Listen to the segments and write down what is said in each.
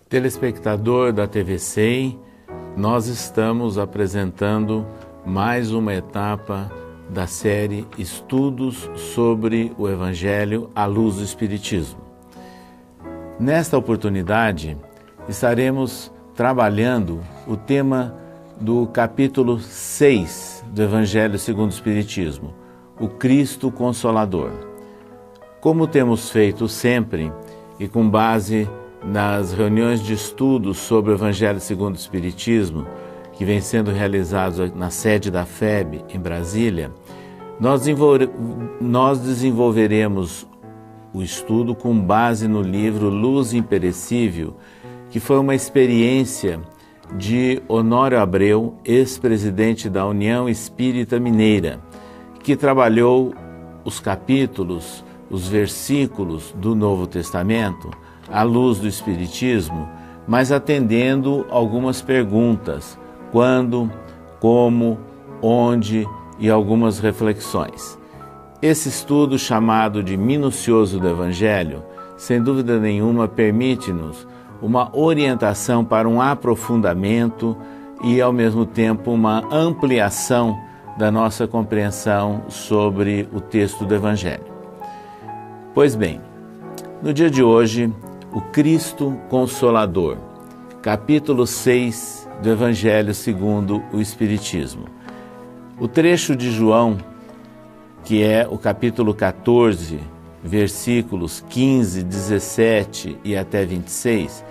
Telespectador da TV 100, nós estamos apresentando mais uma etapa da série Estudos sobre o Evangelho à luz do Espiritismo. Nesta oportunidade, estaremos trabalhando o tema do capítulo 6 do Evangelho segundo o Espiritismo, o Cristo Consolador. Como temos feito sempre, e com base nas reuniões de estudos sobre o Evangelho segundo o Espiritismo, que vem sendo realizados na sede da FEB, em Brasília, nós desenvolveremos o estudo com base no livro Luz Imperecível, que foi uma experiência de Honório Abreu, ex-presidente da União Espírita Mineira, que trabalhou os capítulos, os versículos do Novo Testamento à luz do Espiritismo, mas atendendo algumas perguntas: quando, como, onde e algumas reflexões. Esse estudo, chamado de Minucioso do Evangelho, sem dúvida nenhuma permite-nos uma orientação para um aprofundamento e, ao mesmo tempo, uma ampliação da nossa compreensão sobre o texto do Evangelho. Pois bem, no dia de hoje, o Cristo Consolador, capítulo 6 do Evangelho segundo o Espiritismo. O trecho de João, que é o capítulo 14, versículos 15, 17 e até 26,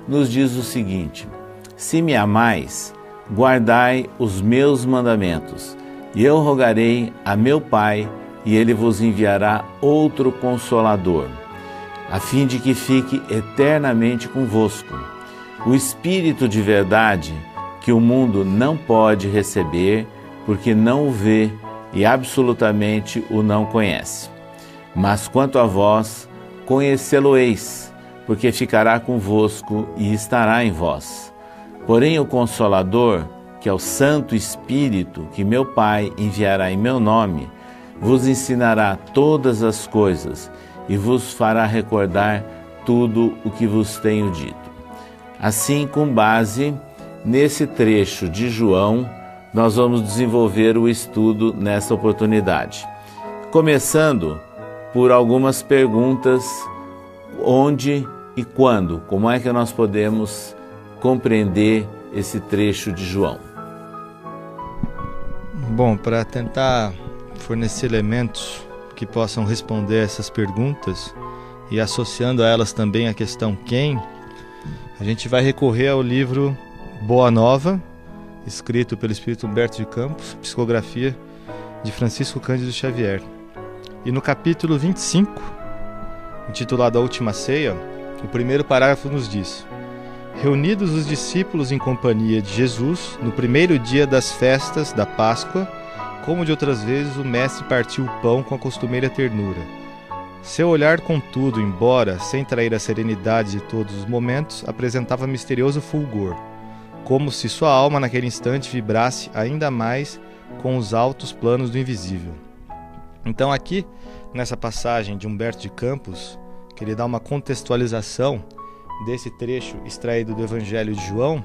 nos diz o seguinte: Se me amais, guardai os meus mandamentos, e eu rogarei a meu Pai, e ele vos enviará outro Consolador, a fim de que fique eternamente convosco, o Espírito de verdade, que o mundo não pode receber, porque não o vê e absolutamente o não conhece. Mas quanto a vós, conhecê-lo-eis, porque ficará convosco e estará em vós. Porém o Consolador, que é o Santo Espírito, que meu Pai enviará em meu nome, vos ensinará todas as coisas e vos fará recordar tudo o que vos tenho dito. Assim, com base nesse trecho de João, nós vamos desenvolver o estudo nessa oportunidade. Começando por algumas perguntas: onde e quando? Como é que nós podemos compreender esse trecho de João? Bom, para tentar fornecer elementos que possam responder essas perguntas e associando a elas também a questão quem, a gente vai recorrer ao livro Boa Nova, escrito pelo Espírito Humberto de Campos, psicografia de Francisco Cândido Xavier. E no capítulo 25, intitulado A Última Ceia, o primeiro parágrafo nos diz: Reunidos os discípulos em companhia de Jesus, no primeiro dia das festas da Páscoa, como de outras vezes, o mestre partiu o pão com a costumeira ternura. Seu olhar, contudo, embora sem trair a serenidade de todos os momentos, apresentava misterioso fulgor, como se sua alma naquele instante vibrasse ainda mais com os altos planos do invisível. Então aqui, nessa passagem de Humberto de Campos, que ele dá uma contextualização desse trecho extraído do Evangelho de João,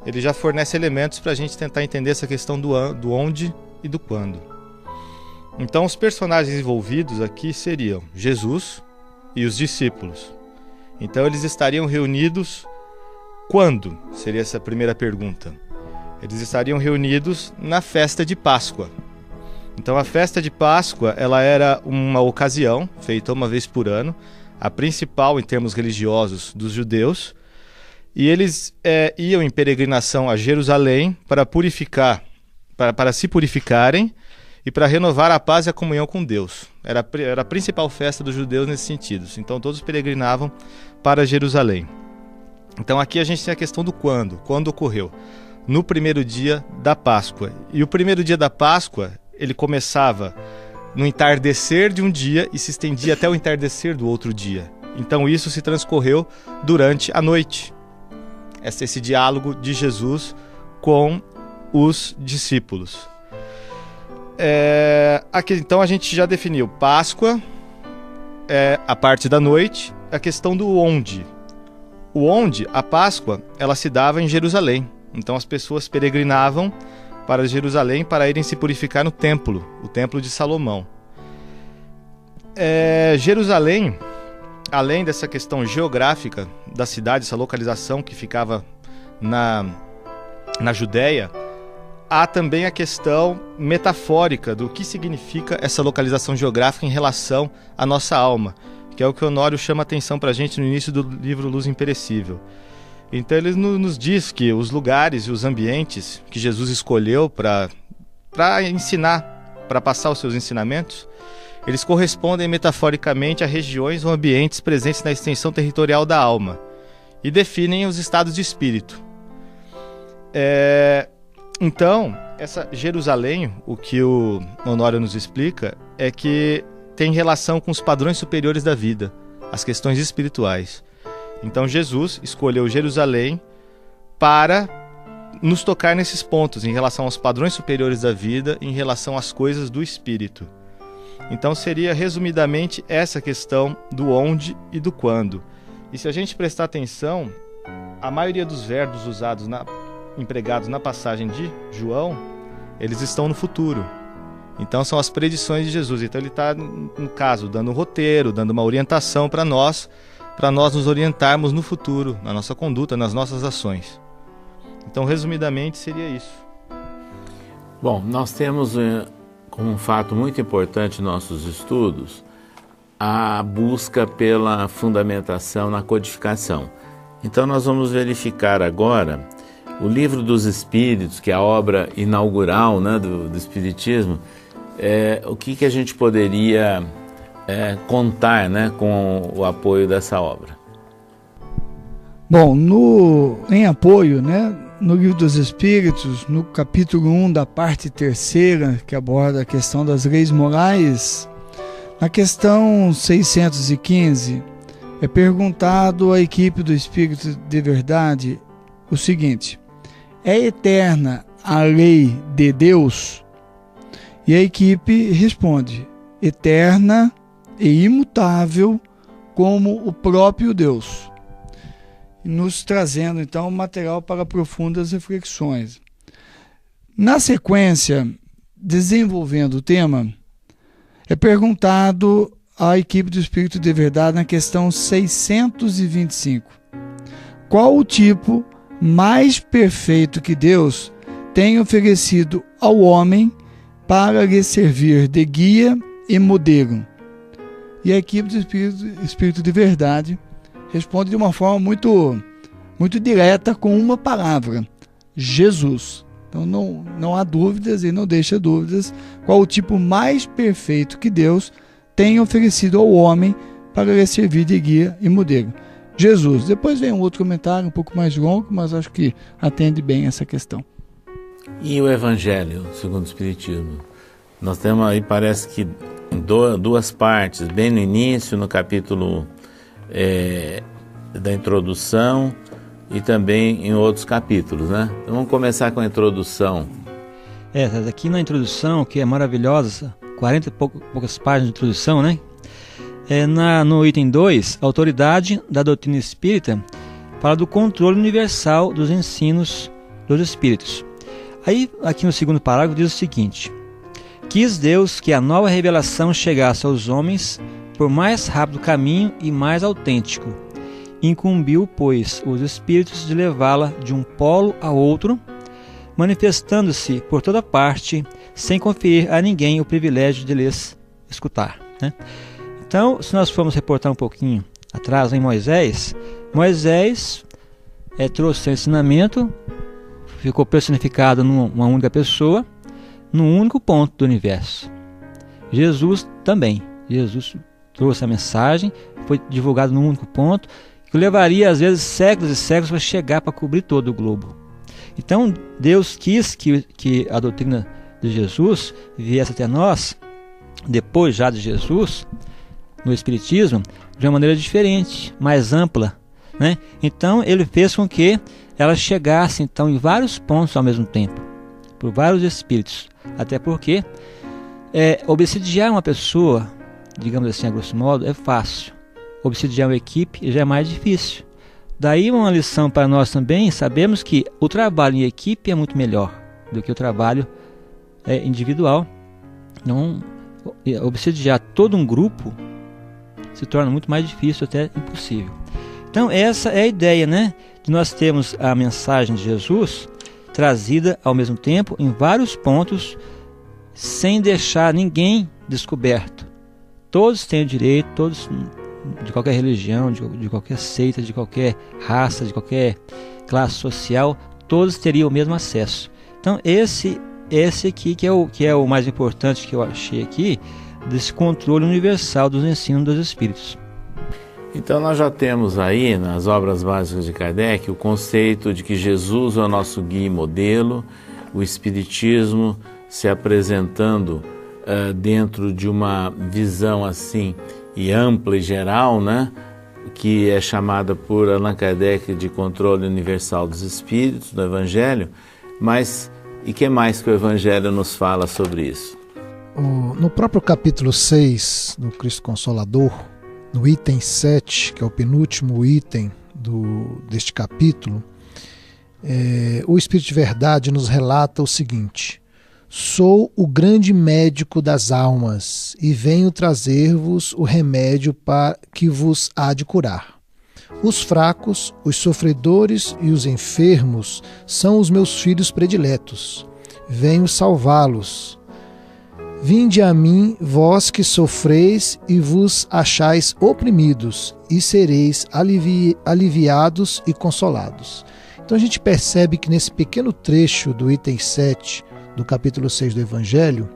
ele já fornece elementos para a gente tentar entender essa questão do onde e do quando. Então os personagens envolvidos aqui seriam Jesus e os discípulos. Então eles estariam reunidos quando? Seria essa a primeira pergunta. Eles estariam reunidos na festa de Páscoa. Então a festa de Páscoa, ela era uma ocasião feita uma vez por ano, a principal em termos religiosos dos judeus, e eles iam em peregrinação a Jerusalém para purificar, para se purificarem e para renovar a paz e a comunhão com Deus. Era a principal festa dos judeus nesse sentido. Então todos peregrinavam para Jerusalém. Então aqui a gente tem a questão do quando. Quando ocorreu? No primeiro dia da Páscoa. E o primeiro dia da Páscoa, ele começava no entardecer de um dia e se estendia até o entardecer do outro dia. Então isso se transcorreu durante a noite. Esse diálogo de Jesus com os discípulos. Aqui, então a gente já definiu Páscoa, a parte da noite, a questão do onde. onde a Páscoa ela se dava em Jerusalém. Então as pessoas peregrinavam para Jerusalém para irem se purificar no templo, o templo de Salomão. Jerusalém, além dessa questão geográfica da cidade, essa localização que ficava na Judéia, há também a questão metafórica do que significa essa localização geográfica em relação à nossa alma, que é o que Honório chama a atenção para a gente no início do livro Luz Imperecível. Então ele nos diz que os lugares e os ambientes que Jesus escolheu para ensinar, para passar os seus ensinamentos, eles correspondem metaforicamente a regiões ou ambientes presentes na extensão territorial da alma e definem os estados de espírito. Então, essa Jerusalém, o que o Honório nos explica, é que tem relação com os padrões superiores da vida, as questões espirituais. Então Jesus escolheu Jerusalém para nos tocar nesses pontos, em relação aos padrões superiores da vida, em relação às coisas do espírito. Então seria resumidamente essa questão do onde e do quando. E se a gente prestar atenção, a maioria dos verbos usados empregados na passagem de João, eles estão no futuro. Então são as predições de Jesus. Então ele está, no caso, dando um roteiro, dando uma orientação para nós nos orientarmos no futuro, na nossa conduta, nas nossas ações. Então, resumidamente, seria isso. Bom, nós temos como um fato muito importante em nossos estudos a busca pela fundamentação na codificação. Então nós vamos verificar agora o Livro dos Espíritos, que é a obra inaugural, né, do Espiritismo. O que a gente poderia contar, né, com o apoio dessa obra? Bom, em apoio, né, no Livro dos Espíritos, no capítulo 1 da parte 3ª, que aborda a questão das leis morais, na questão 615, é perguntado à equipe do Espírito de Verdade o seguinte: é eterna a lei de Deus? E a equipe responde: eterna e imutável como o próprio Deus. Nos trazendo então material para profundas reflexões. Na sequência, desenvolvendo o tema, é perguntado à equipe do Espírito de Verdade na questão 625: qual o tipo mais perfeito que Deus tem oferecido ao homem para lhe servir de guia e modelo? E a equipe do Espírito de Verdade responde de uma forma muito direta com uma palavra: Jesus. Então não há dúvidas e não deixa dúvidas qual o tipo mais perfeito que Deus tem oferecido ao homem para lhe servir de guia e modelo: Jesus. Depois vem um outro comentário um pouco mais longo, mas acho que atende bem essa questão. E o Evangelho segundo o Espiritismo? Nós temos aí, parece que em duas partes, bem no início, no capítulo da introdução, e também em outros capítulos, né? Então vamos começar com a introdução. Aqui na introdução, que é maravilhosa, 40 e poucas páginas de introdução, né? No item 2, a autoridade da doutrina espírita fala do controle universal dos ensinos dos espíritos. Aí, aqui no segundo parágrafo, diz o seguinte: quis Deus que a nova revelação chegasse aos homens por mais rápido caminho e mais autêntico. Incumbiu, pois, os espíritos de levá-la de um polo a outro, manifestando-se por toda parte, sem conferir a ninguém o privilégio de lhes escutar, né? Então, se nós formos reportar um pouquinho atrás em Moisés trouxe seu ensinamento, ficou personificado numa única pessoa, num único ponto do universo. Jesus também. Jesus trouxe a mensagem, foi divulgado num único ponto, que levaria às vezes séculos e séculos para chegar para cobrir todo o globo. Então Deus quis que a doutrina de Jesus viesse até nós, depois já de Jesus, no Espiritismo, de uma maneira diferente, mais ampla, né? Então ele fez com que ela chegasse então em vários pontos ao mesmo tempo, por vários espíritos. Até porque obsidiar uma pessoa, digamos assim, a grosso modo, é fácil. Obsidiar uma equipe já é mais difícil. daí uma lição para nós também, sabemos que o trabalho em equipe é muito melhor do que o trabalho individual. Então, obsediar todo um grupo se torna muito mais difícil, até impossível. Então, essa é a ideia, né? De nós termos a mensagem de Jesus trazida ao mesmo tempo em vários pontos, sem deixar ninguém descoberto. Todos têm o direito, todos de qualquer religião, de qualquer seita, de qualquer raça, de qualquer classe social, todos teriam o mesmo acesso. Então, esse aqui que é o mais importante que eu achei aqui, desse controle universal dos ensinos dos Espíritos. Então nós já temos aí, nas obras básicas de Kardec, o conceito de que Jesus é o nosso guia e modelo, o Espiritismo se apresentando dentro de uma visão assim, e ampla e geral, né? Que é chamada por Allan Kardec de controle universal dos Espíritos, do Evangelho. Mas, e que mais que o Evangelho nos fala sobre isso? No próprio capítulo 6 do Cristo Consolador, no item 7, que é o penúltimo item deste capítulo, o Espírito de Verdade nos relata o seguinte: sou o grande médico das almas e venho trazer-vos o remédio para que vos há de curar. Os fracos, os sofredores e os enfermos são os meus filhos prediletos. Venho salvá-los. Vinde a mim, vós que sofreis e vos achais oprimidos, e sereis aliviados e consolados. Então a gente percebe que nesse pequeno trecho do item 7 do capítulo 6 do Evangelho,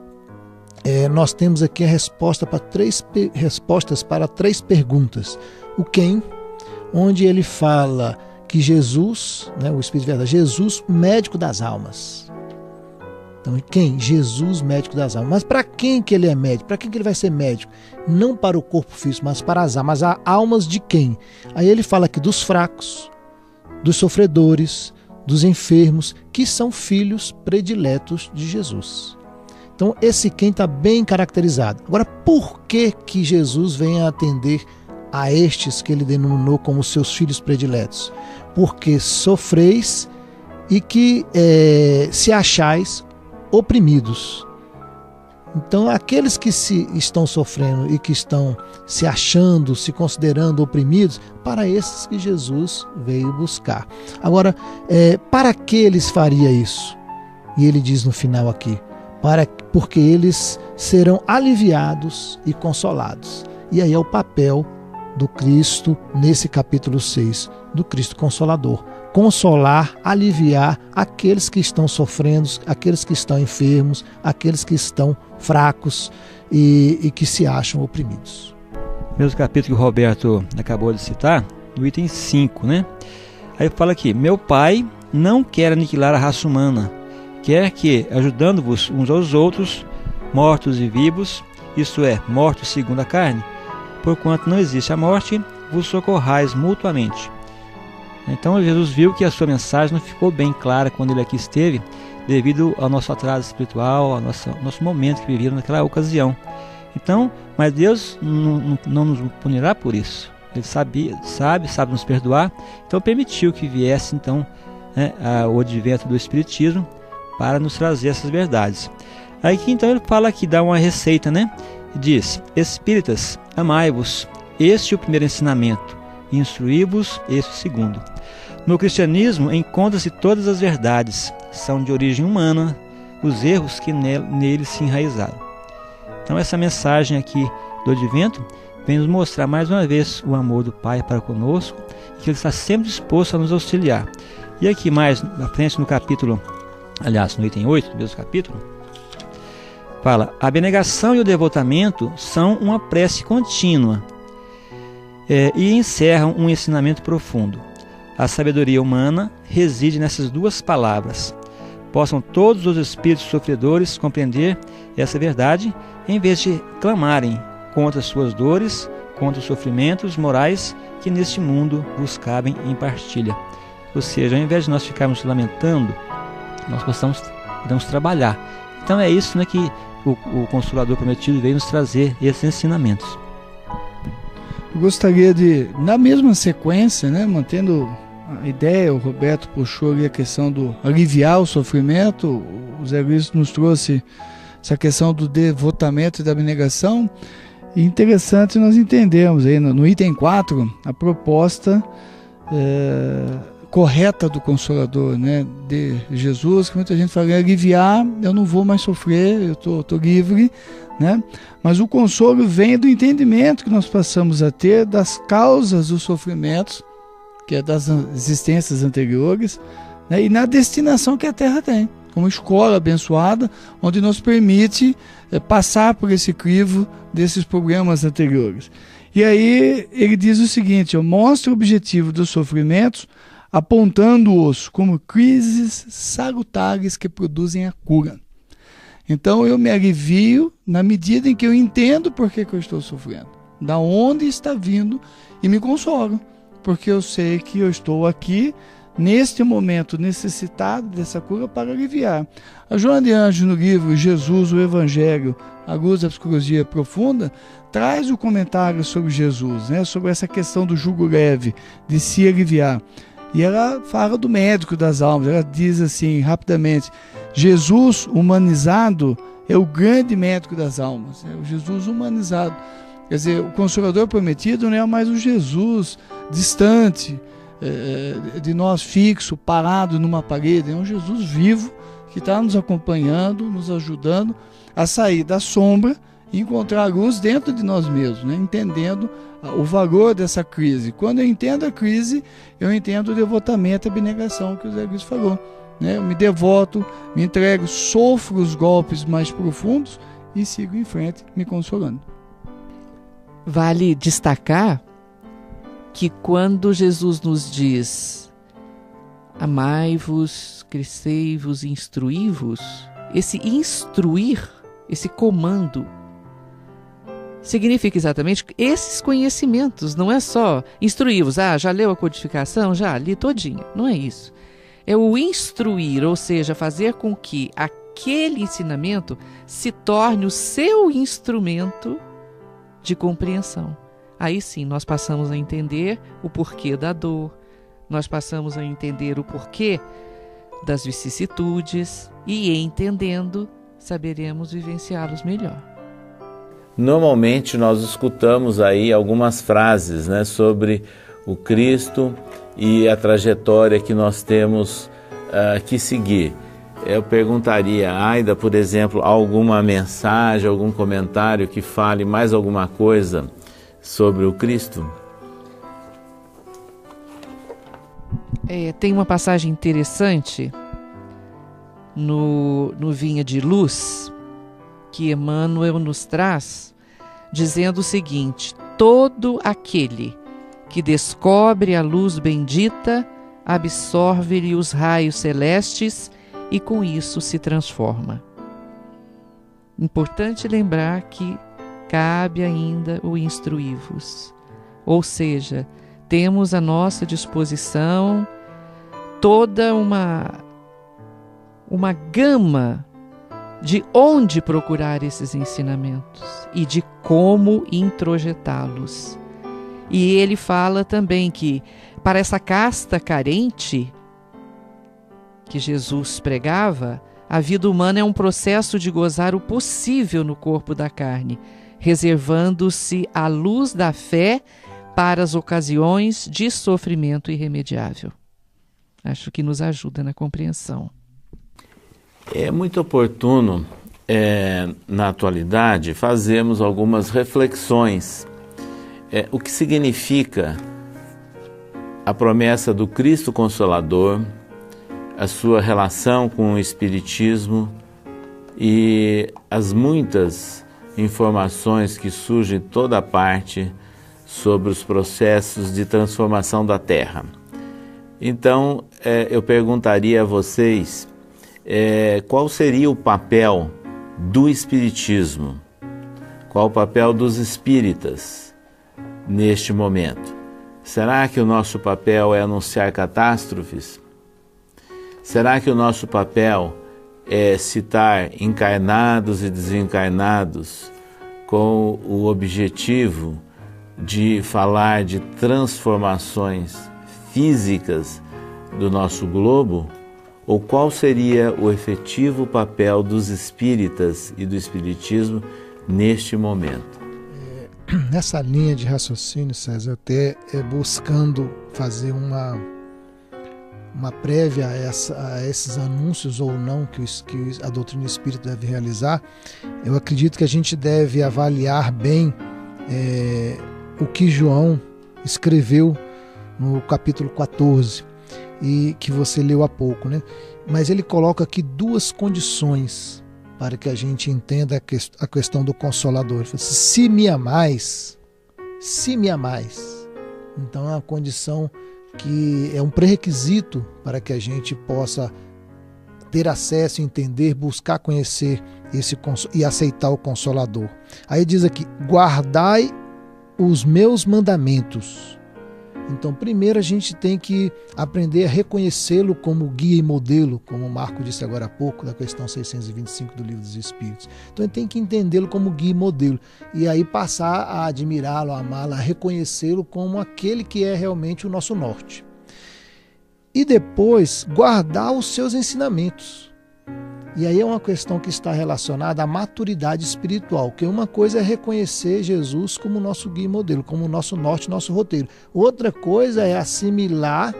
nós temos aqui a respostas para três perguntas. O quem, onde ele fala que Jesus, né, o Espírito de Verdade, Jesus, médico das almas. Então, quem? Jesus, médico das almas. Mas para quem que ele é médico? Para quem que ele vai ser médico? Não para o corpo físico, mas para as almas. Mas as almas de quem? Aí ele fala aqui dos fracos, dos sofredores, dos enfermos, que são filhos prediletos de Jesus. Então, esse quem está bem caracterizado. Agora, por que que Jesus vem a atender a estes que ele denominou como seus filhos prediletos? Porque sofreis e que se achais oprimidos. Então, aqueles que estão sofrendo e que estão se achando, se considerando oprimidos, para esses que Jesus veio buscar. Agora, para que eles faria isso? E ele diz no final aqui, porque eles serão aliviados e consolados. E aí é o papel do Cristo nesse capítulo 6, do Cristo Consolador. Consolar, aliviar aqueles que estão sofrendo, aqueles que estão enfermos, aqueles que estão fracos e que se acham oprimidos. Mesmo capítulo que o Roberto acabou de citar, no item 5, né? Aí fala aqui: meu Pai não quer aniquilar a raça humana, quer que, ajudando-vos uns aos outros, mortos e vivos, isto é, mortos segundo a carne, porquanto não existe a morte, vos socorrais mutuamente. Então Jesus viu que a sua mensagem não ficou bem clara quando ele aqui esteve, devido ao nosso atraso espiritual, ao nosso momento que viveram naquela ocasião. Então, mas Deus não nos punirá por isso. Ele sabe nos perdoar. Então permitiu que viesse então o advento do Espiritismo para nos trazer essas verdades. Aí que então ele fala aqui, dá uma receita, né? Diz: Espíritas, amai-vos, este é o primeiro ensinamento, e instruí-vos, este o segundo. No cristianismo encontram-se todas as verdades, são de origem humana, os erros que nele se enraizaram. Então essa mensagem aqui do advento vem nos mostrar mais uma vez o amor do Pai para conosco, e que Ele está sempre disposto a nos auxiliar. E aqui mais na frente no capítulo, aliás no item 8 do mesmo capítulo, fala: a abnegação e o devotamento são uma prece contínua e encerram um ensinamento profundo. A sabedoria humana reside nessas duas palavras. Possam todos os espíritos sofredores compreender essa verdade, em vez de clamarem contra suas dores, contra os sofrimentos morais que neste mundo vos cabem em partilha. Ou seja, ao invés de nós ficarmos lamentando, nós podemos trabalhar. Então é isso, né, que o Consolador Prometido veio nos trazer esses ensinamentos. Eu gostaria de, na mesma sequência, né, mantendo a ideia, o Roberto puxou ali a questão do aliviar o sofrimento, o Zé Luiz nos trouxe essa questão do devotamento e da abnegação. E interessante nós entendemos aí no item 4 a proposta correta do Consolador, né, de Jesus, que muita gente fala, aliviar, eu não vou mais sofrer, eu tô livre, né? Mas o consolo vem do entendimento que nós passamos a ter das causas dos sofrimentos, que é das existências anteriores, né, e na destinação que a Terra tem, como escola abençoada, onde nos permite passar por esse crivo desses problemas anteriores. E aí ele diz o seguinte, mostra o objetivo dos sofrimentos, apontando-os como crises salutares que produzem a cura. Então eu me alivio na medida em que eu entendo por que eu estou sofrendo, da onde está vindo, e me consolo, porque eu sei que eu estou aqui neste momento necessitado dessa cura para aliviar. A Joana de Anjos, no livro Jesus, o Evangelho, à luz da psicologia profunda, traz o comentário sobre Jesus, né, sobre essa questão do jugo leve, de se aliviar. E ela fala do médico das almas, ela diz assim, rapidamente, Jesus humanizado é o grande médico das almas, é o Jesus humanizado. Quer dizer, o Consolador prometido não é mais o Jesus distante, de nós fixo, parado numa parede, é um Jesus vivo que está nos acompanhando, nos ajudando a sair da sombra e encontrar a luz dentro de nós mesmos, né? Entendendo o valor dessa crise. Quando eu entendo a crise, eu entendo o devotamento e a abnegação que o Zé Luiz falou, né? Eu me devoto, me entrego, sofro os golpes mais profundos e sigo em frente, me consolando. Vale destacar que quando Jesus nos diz amai-vos, crescei-vos, instruí-vos, esse instruir, esse comando, significa exatamente esses conhecimentos, não é só instruí-vos, já leu a codificação? Já li todinha, não é isso. É o instruir, ou seja, fazer com que aquele ensinamento se torne o seu instrumento de compreensão. Aí sim, nós passamos a entender o porquê da dor, nós passamos a entender o porquê das vicissitudes e, entendendo, saberemos vivenciá-los melhor. Normalmente nós escutamos aí algumas frases, né, sobre o Cristo e a trajetória que nós temos que seguir. Eu perguntaria, Aida, por exemplo, alguma mensagem, algum comentário que fale mais alguma coisa sobre o Cristo? Tem uma passagem interessante no Vinha de Luz, que Emmanuel nos traz, dizendo o seguinte: todo aquele que descobre a luz bendita, absorve-lhe os raios celestes e com isso se transforma. Importante lembrar que cabe ainda o instruí-vos, ou seja, temos à nossa disposição toda uma gama de onde procurar esses ensinamentos e de como introjetá-los. E ele fala também que para essa casta carente que Jesus pregava, a vida humana é um processo de gozar o possível no corpo da carne, reservando-se a luz da fé para as ocasiões de sofrimento irremediável. Acho que nos ajuda na compreensão. É muito oportuno, na atualidade, fazermos algumas reflexões. O que significa a promessa do Cristo Consolador, a sua relação com o Espiritismo e as muitas informações que surgem de toda parte sobre os processos de transformação da Terra. Então, eu perguntaria a vocês qual seria o papel do Espiritismo, qual o papel dos espíritas neste momento. Será que o nosso papel é anunciar catástrofes? Será que o nosso papel é citar encarnados e desencarnados com o objetivo de falar de transformações físicas do nosso globo? Ou qual seria o efetivo papel dos espíritas e do espiritismo neste momento? Nessa linha de raciocínio, César, até buscando fazer uma prévia a esses anúncios ou não que a doutrina espírita deve realizar, eu acredito que a gente deve avaliar bem o que João escreveu no capítulo 14, e que você leu há pouco, né? Mas ele coloca aqui duas condições para que a gente entenda a questão do Consolador. Ele fala assim: se me amais, então é uma condição que é um pré-requisito para que a gente possa ter acesso, entender, buscar conhecer e aceitar o Consolador. Aí diz aqui: guardai os meus mandamentos. Então, primeiro a gente tem que aprender a reconhecê-lo como guia e modelo, como o Marco disse agora há pouco, da questão 625 do Livro dos Espíritos. Então, ele tem que entendê-lo como guia e modelo, e aí passar a admirá-lo, a amá-lo, a reconhecê-lo como aquele que é realmente o nosso norte. E depois, guardar os seus ensinamentos. E aí é uma questão que está relacionada à maturidade espiritual, que uma coisa é reconhecer Jesus como nosso guia e modelo, como nosso norte, nosso roteiro. Outra coisa é assimilar,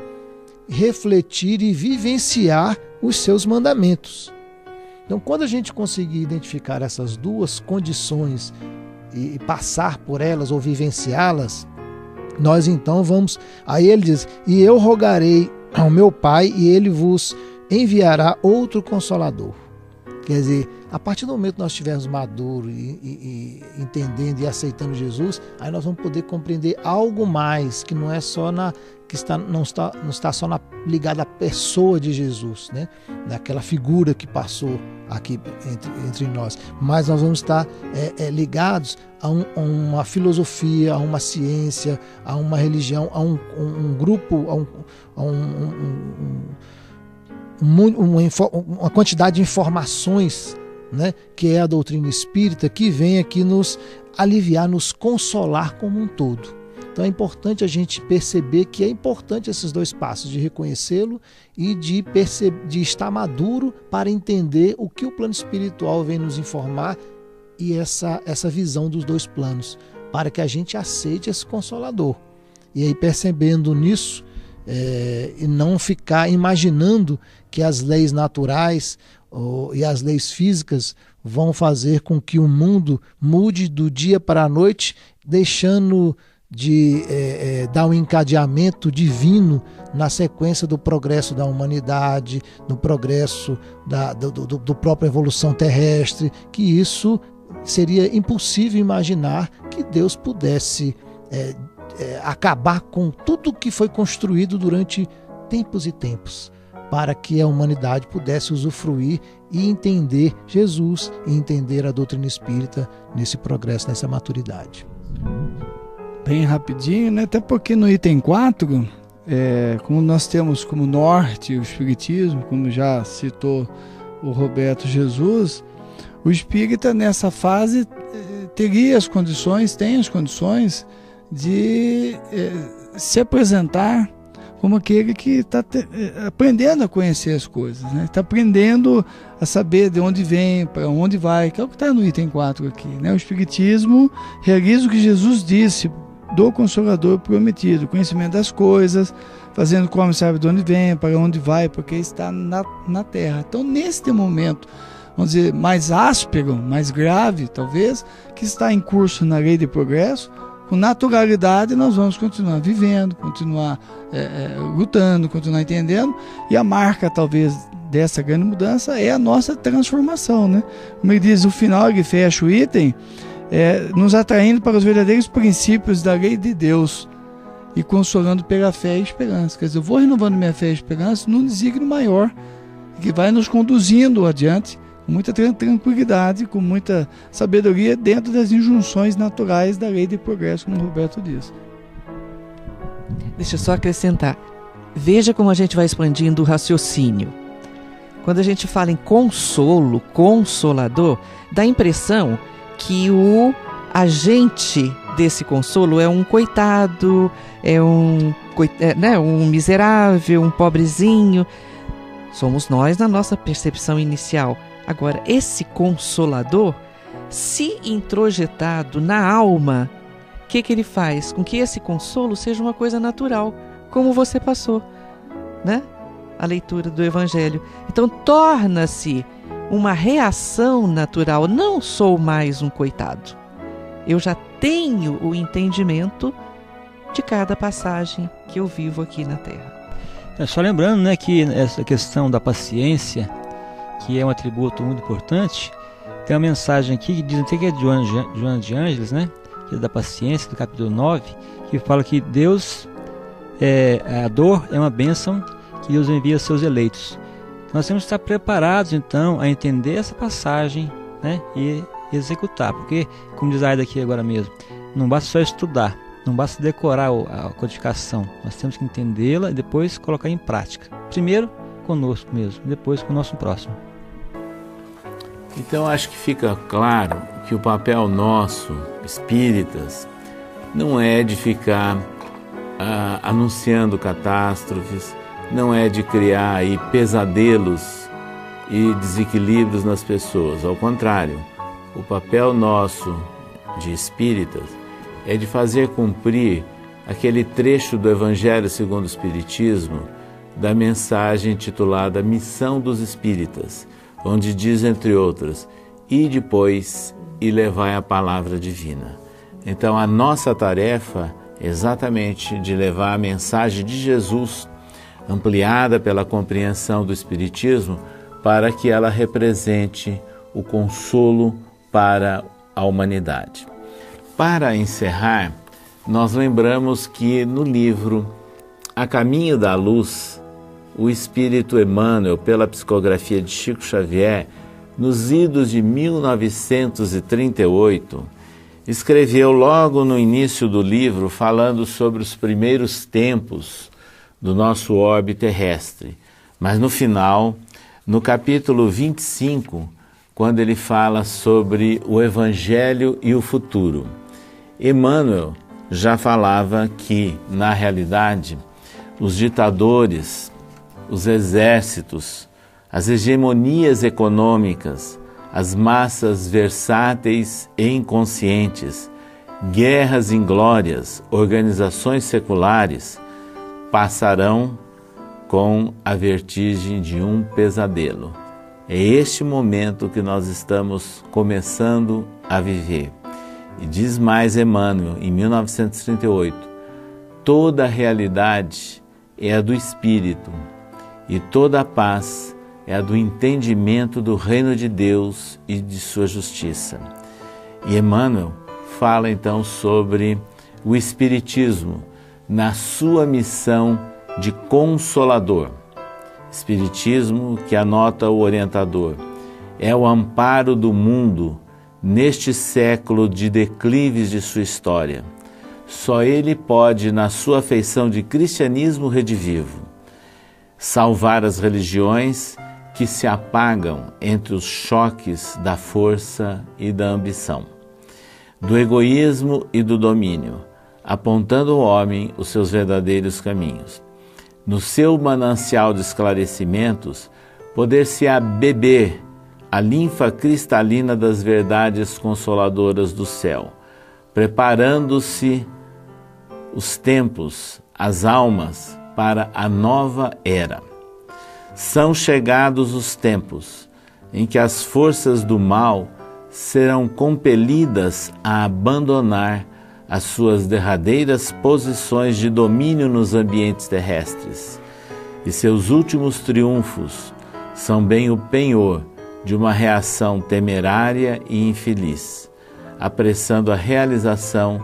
refletir e vivenciar os seus mandamentos. Então, quando a gente conseguir identificar essas duas condições e passar por elas ou vivenciá-las, nós então vamos... Aí ele diz: e eu rogarei ao meu Pai e ele vos enviará outro Consolador. Quer dizer, a partir do momento que nós estivermos maduros e entendendo e aceitando Jesus, aí nós vamos poder compreender algo mais, que não é só não está só ligado à pessoa de Jesus, né? Daquela figura que passou aqui entre nós, mas nós vamos estar ligados a uma filosofia, a uma ciência, a uma religião, a um grupo, uma quantidade de informações, né, que é a doutrina espírita, que vem aqui nos aliviar, nos consolar como um todo. Então é importante a gente perceber que é importante esses dois passos, de reconhecê-lo e de estar maduro para entender o que o plano espiritual vem nos informar, e essa visão dos dois planos, para que a gente aceite esse Consolador. E aí, percebendo nisso, e não ficar imaginando que as leis naturais e as leis físicas vão fazer com que o mundo mude do dia para a noite, deixando de dar um encadeamento divino na sequência do progresso da humanidade, no progresso do própria evolução terrestre, que isso seria impossível imaginar que Deus pudesse acabar com tudo que foi construído durante tempos e tempos, para que a humanidade pudesse usufruir e entender Jesus e entender a doutrina espírita nesse progresso, nessa maturidade. Bem rapidinho, né? Até porque no item 4, como nós temos como norte o Espiritismo, como já citou o Roberto Jesus, o espírita nessa fase tem as condições de se apresentar como aquele que está aprendendo a conhecer as coisas, né? Está aprendendo a saber de onde vem, para onde vai, que é o que está no item 4 aqui, né? O Espiritismo realiza o que Jesus disse do Consolador prometido: conhecimento das coisas, fazendo como sabe de onde vem, para onde vai, porque está na Terra. Então, neste momento, vamos dizer, mais áspero, mais grave, talvez, que está em curso na lei de progresso, com naturalidade nós vamos continuar vivendo, continuar lutando, continuar entendendo, e a marca talvez dessa grande mudança é a nossa transformação, né? Como ele diz, o final, ele fecha o item, nos atraindo para os verdadeiros princípios da lei de Deus e consolando pela fé e esperança. Quer dizer, eu vou renovando minha fé e esperança num desígnio maior, que vai nos conduzindo adiante com muita tranquilidade, com muita sabedoria, dentro das injunções naturais da lei de progresso, como o Roberto diz. Deixa eu só acrescentar. Veja como a gente vai expandindo o raciocínio. Quando a gente fala em consolo, consolador, dá a impressão que o agente desse consolo é um coitado, é um miserável, um pobrezinho. Somos nós na nossa percepção inicial. Agora, esse consolador, se introjetado na alma, o que ele faz? Com que esse consolo seja uma coisa natural, como você passou, né? A leitura do Evangelho. Então, torna-se uma reação natural. Não sou mais um coitado. Eu já tenho o entendimento de cada passagem que eu vivo aqui na Terra. Só lembrando, né, que essa questão da paciência, que é um atributo muito importante, tem uma mensagem aqui que diz até que é de Joana de Ângeles, né, que é da paciência, do capítulo 9, que fala que Deus, a dor é uma bênção que Deus envia aos seus eleitos. Nós temos que estar preparados, então, a entender essa passagem, né, e executar, porque, como diz a Aida aqui agora mesmo, não basta só estudar, não basta decorar a codificação, nós temos que entendê-la e depois colocar em prática. Primeiro conosco mesmo, depois com o nosso próximo. Então acho que fica claro que o papel nosso, espíritas, não é de ficar anunciando catástrofes, não é de criar aí pesadelos e desequilíbrios nas pessoas. Ao contrário, o papel nosso de espíritas é de fazer cumprir aquele trecho do Evangelho segundo o Espiritismo, da mensagem intitulada Missão dos Espíritas, onde diz, entre outras, ide, pois, e levai a palavra divina. Então, a nossa tarefa é exatamente de levar a mensagem de Jesus, ampliada pela compreensão do Espiritismo, para que ela represente o consolo para a humanidade. Para encerrar, nós lembramos que no livro A Caminho da Luz, o Espírito Emmanuel, pela psicografia de Chico Xavier, nos idos de 1938, escreveu logo no início do livro, falando sobre os primeiros tempos do nosso orbe terrestre. Mas no final, no capítulo 25, quando ele fala sobre o Evangelho e o futuro, Emmanuel já falava que, na realidade, os ditadores, os exércitos, as hegemonias econômicas, as massas versáteis e inconscientes, guerras inglórias, organizações seculares, passarão com a vertigem de um pesadelo. É este momento que nós estamos começando a viver. E diz mais Emmanuel, em 1938, toda a realidade é a do Espírito e toda a paz é a do entendimento do reino de Deus e de sua justiça. E Emmanuel fala então sobre o Espiritismo na sua missão de consolador. Espiritismo, que anota o orientador, é o amparo do mundo neste século de declives de sua história. Só ele pode, na sua feição de cristianismo redivivo, salvar as religiões que se apagam entre os choques da força e da ambição, do egoísmo e do domínio, apontando ao homem os seus verdadeiros caminhos. No seu manancial de esclarecimentos, poder-se-á beber a linfa cristalina das verdades consoladoras do céu, preparando-se os tempos, as almas, para a nova era. São chegados os tempos em que as forças do mal serão compelidas a abandonar as suas derradeiras posições de domínio nos ambientes terrestres, e seus últimos triunfos são bem o penhor de uma reação temerária e infeliz, apressando a realização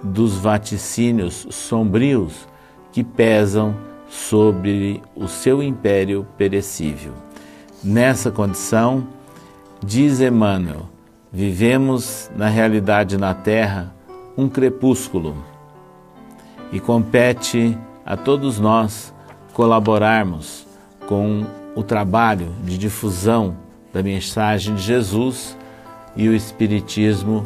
dos vaticínios sombrios que pesam sobre o seu império perecível. Nessa condição, diz Emmanuel, vivemos na realidade na Terra um crepúsculo e compete a todos nós colaborarmos com o trabalho de difusão da mensagem de Jesus e o Espiritismo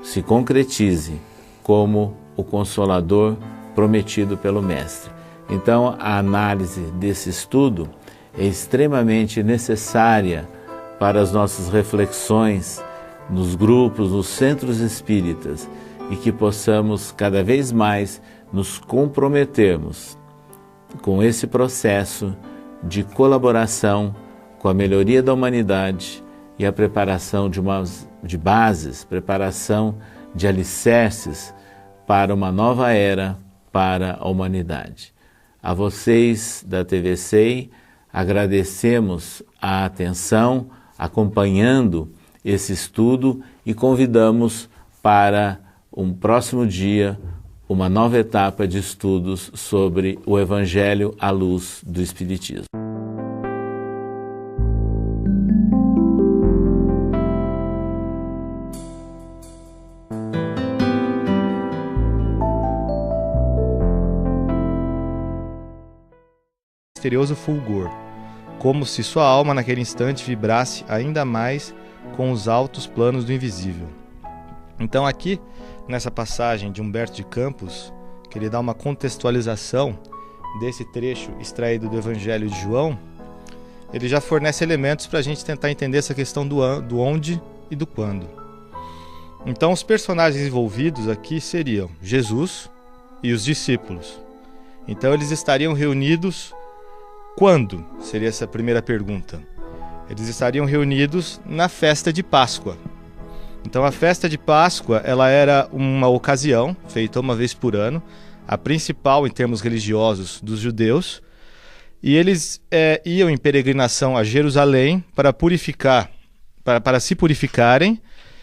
se concretize como o Consolador prometido pelo Mestre. Então, a análise desse estudo é extremamente necessária para as nossas reflexões nos grupos, nos centros espíritas, e que possamos cada vez mais nos comprometermos com esse processo de colaboração com a melhoria da humanidade e a preparação de bases, preparação de alicerces para uma nova era para a humanidade. A vocês da TV SEI, agradecemos a atenção, acompanhando esse estudo, e convidamos para um próximo dia uma nova etapa de estudos sobre o Evangelho à luz do Espiritismo. Misterioso fulgor, como se sua alma naquele instante vibrasse ainda mais com os altos planos do invisível. Então aqui, nessa passagem de Humberto de Campos, que ele dá uma contextualização desse trecho extraído do Evangelho de João, ele já fornece elementos para a gente tentar entender essa questão do onde e do quando. Então os personagens envolvidos aqui seriam Jesus e os discípulos. Então eles estariam reunidos quando? Seria essa a primeira pergunta. Eles estariam reunidos na festa de Páscoa. Então a festa de Páscoa, ela era uma ocasião feita uma vez por ano, a principal em termos religiosos dos judeus, e eles iam em peregrinação a Jerusalém para para se purificarem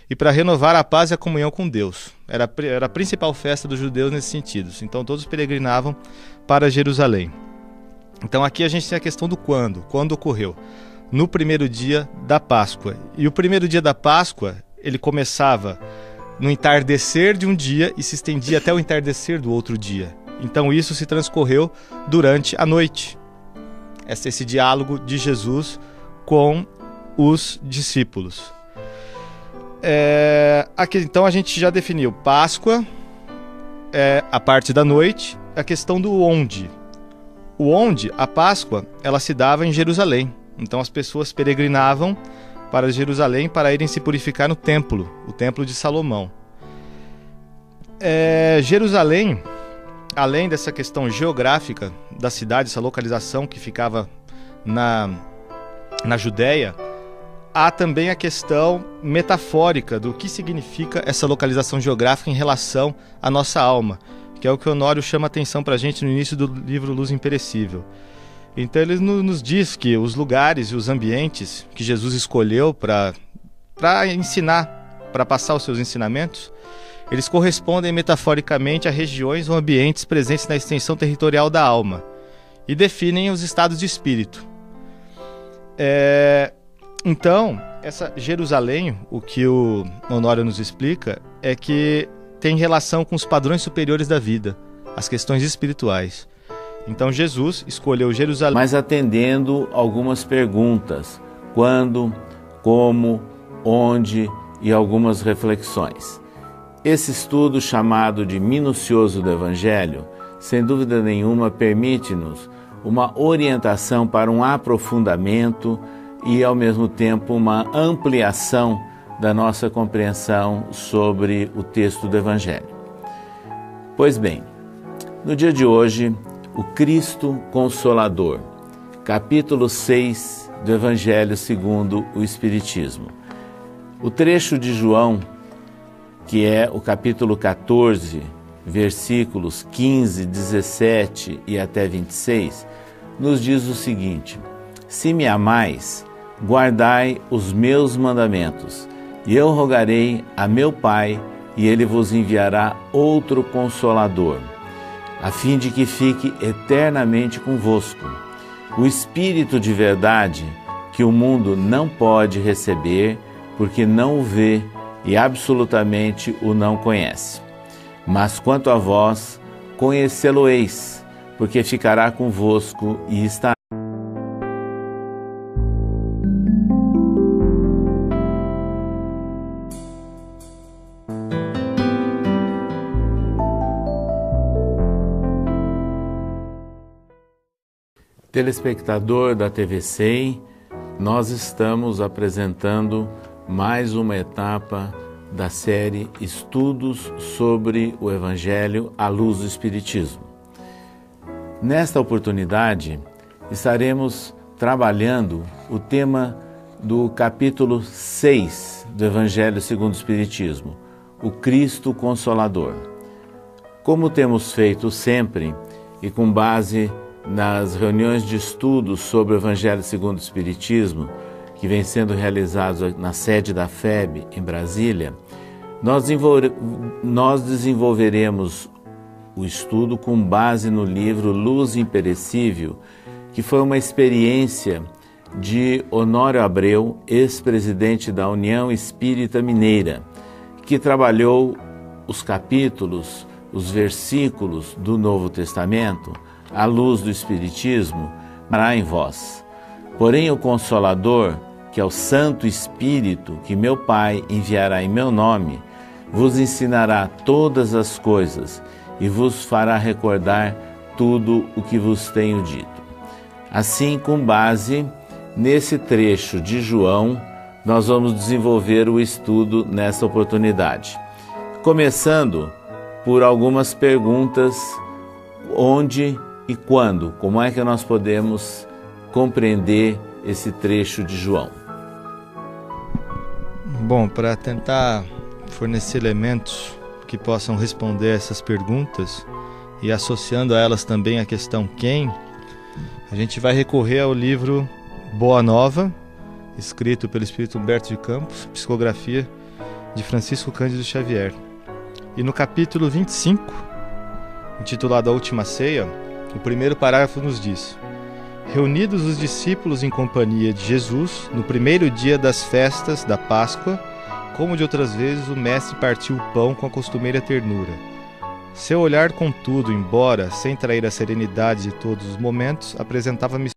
e para renovar a paz e a comunhão com Deus. Era a principal festa dos judeus nesse sentido. Então todos peregrinavam para Jerusalém. Então aqui a gente tem a questão do quando ocorreu. No primeiro dia da Páscoa. E o primeiro dia da Páscoa, ele começava no entardecer de um dia e se estendia até o entardecer do outro dia. Então isso se transcorreu durante a noite. Esse diálogo de Jesus com os discípulos. Aqui, então a gente já definiu Páscoa, a parte da noite, a questão do onde. O onde, a Páscoa, ela se dava em Jerusalém. Então as pessoas peregrinavam para Jerusalém para irem se purificar no templo, o templo de Salomão. Jerusalém, além dessa questão geográfica da cidade, essa localização que ficava na Judéia, há também a questão metafórica do que significa essa localização geográfica em relação à nossa alma, que é o que Honório chama a atenção para a gente no início do livro Luz Imperecível. Então ele nos diz que os lugares e os ambientes que Jesus escolheu para ensinar, para passar os seus ensinamentos, eles correspondem metaforicamente a regiões ou ambientes presentes na extensão territorial da alma e definem os estados de espírito. Então, essa Jerusalém, o que o Honório nos explica, é que tem relação com os padrões superiores da vida, as questões espirituais. Então Jesus escolheu Jerusalém. Mas atendendo algumas perguntas, quando, como, onde e algumas reflexões. Esse estudo chamado de minucioso do Evangelho, sem dúvida nenhuma, permite-nos uma orientação para um aprofundamento e, ao mesmo tempo, uma ampliação da nossa compreensão sobre o texto do Evangelho. Pois bem, no dia de hoje, o Cristo Consolador, capítulo 6 do Evangelho segundo o Espiritismo. O trecho de João, que é o capítulo 14, versículos 15, 17 e até 26, nos diz o seguinte: se me amais, guardai os meus mandamentos, e eu rogarei a meu Pai, e ele vos enviará outro Consolador, a fim de que fique eternamente convosco, o Espírito de verdade, que o mundo não pode receber, porque não o vê e absolutamente o não conhece. Mas quanto a vós, conhecê-lo-eis, porque ficará convosco e estará. Telespectador da TV SEI, nós estamos apresentando mais uma etapa da série Estudos sobre o Evangelho à luz do Espiritismo. Nesta oportunidade, estaremos trabalhando o tema do capítulo 6 do Evangelho segundo o Espiritismo, o Cristo Consolador. Como temos feito sempre, e com base nas reuniões de estudos sobre o Evangelho segundo o Espiritismo, que vem sendo realizados na sede da FEB, em Brasília, nós desenvolveremos o estudo com base no livro Luz Imperecível, que foi uma experiência de Honório Abreu, ex-presidente da União Espírita Mineira, que trabalhou os capítulos, os versículos do Novo Testamento à luz do Espiritismo, para em vós. Porém o Consolador, que é o Santo Espírito, que meu Pai enviará em meu nome, vos ensinará todas as coisas e vos fará recordar tudo o que vos tenho dito. Assim, com base nesse trecho de João, nós vamos desenvolver o estudo nessa oportunidade. Começando por algumas perguntas: onde e quando? Como é que nós podemos compreender esse trecho de João? Bom, para tentar fornecer elementos que possam responder essas perguntas e associando a elas também a questão quem, a gente vai recorrer ao livro Boa Nova, escrito pelo Espírito Humberto de Campos, psicografia de Francisco Cândido Xavier. E no capítulo 25, intitulado A Última Ceia, o primeiro parágrafo nos diz: reunidos os discípulos em companhia de Jesus, no primeiro dia das festas da Páscoa, como de outras vezes, o mestre partiu o pão com a costumeira ternura. Seu olhar, contudo, embora sem trair a serenidade de todos os momentos, apresentava